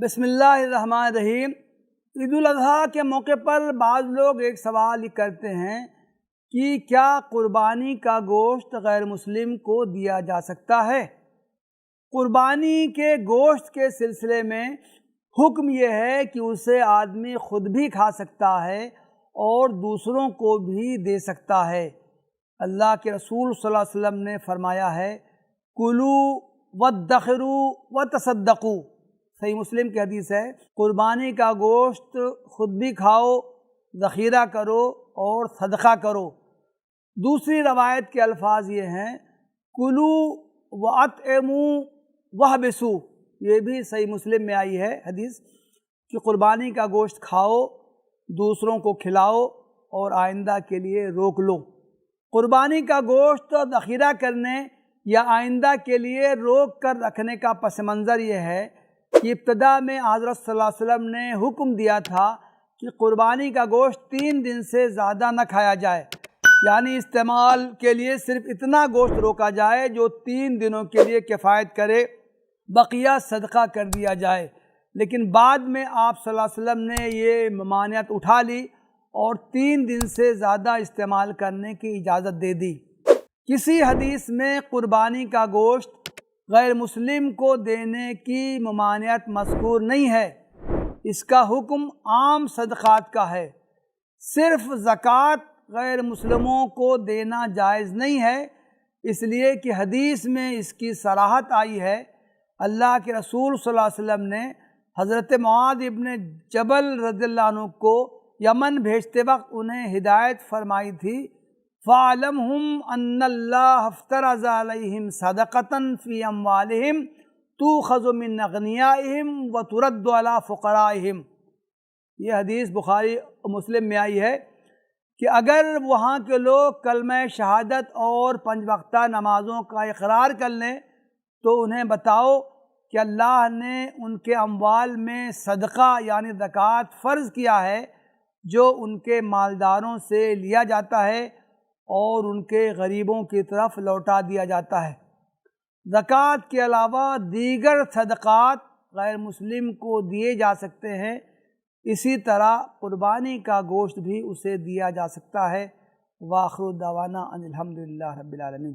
بسم اللہ الرحمن الرحیم۔ عید الاضحیٰ کے موقع پر بعض لوگ ایک سوال کرتے ہیں کہ کیا قربانی کا گوشت غیر مسلم کو دیا جا سکتا ہے؟ قربانی کے گوشت کے سلسلے میں حکم یہ ہے کہ اسے آدمی خود بھی کھا سکتا ہے اور دوسروں کو بھی دے سکتا ہے۔ اللہ کے رسول صلی اللہ علیہ وسلم نے فرمایا ہے، کلو وادخروا وتصدقوا۔ صحیح مسلم کی حدیث ہے، قربانی کا گوشت خود بھی کھاؤ، ذخیرہ کرو اور صدقہ کرو۔ دوسری روایت کے الفاظ یہ ہیں، کلو واطعموا واحبسوا۔ یہ بھی صحیح مسلم میں آئی ہے حدیث کہ قربانی کا گوشت کھاؤ، دوسروں کو کھلاؤ اور آئندہ کے لیے روک لو۔ قربانی کا گوشت ذخیرہ کرنے یا آئندہ کے لیے روک کر رکھنے کا پس منظر یہ ہے کہ ابتدا میں حضرت صلی اللہ علیہ وسلم نے حکم دیا تھا کہ قربانی کا گوشت 3 دن سے زیادہ نہ کھایا جائے، یعنی استعمال کے لیے صرف اتنا گوشت روکا جائے جو 3 دنوں کے لیے کفایت کرے، بقیہ صدقہ کر دیا جائے۔ لیکن بعد میں آپ صلی اللہ علیہ وسلم نے یہ ممانعت اٹھا لی اور 3 دن سے زیادہ استعمال کرنے کی اجازت دے دی۔ کسی حدیث میں قربانی کا گوشت غیر مسلم کو دینے کی ممانعت مذکور نہیں ہے، اس کا حکم عام صدقات کا ہے۔ صرف زکوٰۃ غیر مسلموں کو دینا جائز نہیں ہے، اس لیے کہ حدیث میں اس کی صراحت آئی ہے۔ اللہ کے رسول صلی اللہ علیہ وسلم نے حضرت معاذ ابن جبل رضی اللہ عنہ کو یمن بھیجتے وقت انہیں ہدایت فرمائی تھی، فَعَلَمْهُمْ أَنَّ اللَّهَ افْتَرَضَ عَلَيْهِمْ صَدَقَةً فِي أَمْوَالِهِمْ تُؤْخَذُ مِنْ أَغْنِيَائِهِمْ وَتُرَدُّ عَلَىٰ فُقَرَائِهِمْ۔ یہ حدیث بخاری و مسلم میں آئی ہے کہ اگر وہاں کے لوگ کلمہ شہادت اور 5 وقتہ نمازوں کا اقرار کر لیں تو انہیں بتاؤ کہ اللہ نے ان کے اموال میں صدقہ یعنی زکوٰۃ فرض کیا ہے، جو ان کے مالداروں سے لیا جاتا ہے اور ان کے غریبوں کی طرف لوٹا دیا جاتا ہے۔ زکوٰۃ کے علاوہ دیگر صدقات غیر مسلم کو دیے جا سکتے ہیں، اسی طرح قربانی کا گوشت بھی اسے دیا جا سکتا ہے۔ وآخر دعوانا ان الحمدللہ رب العالمین۔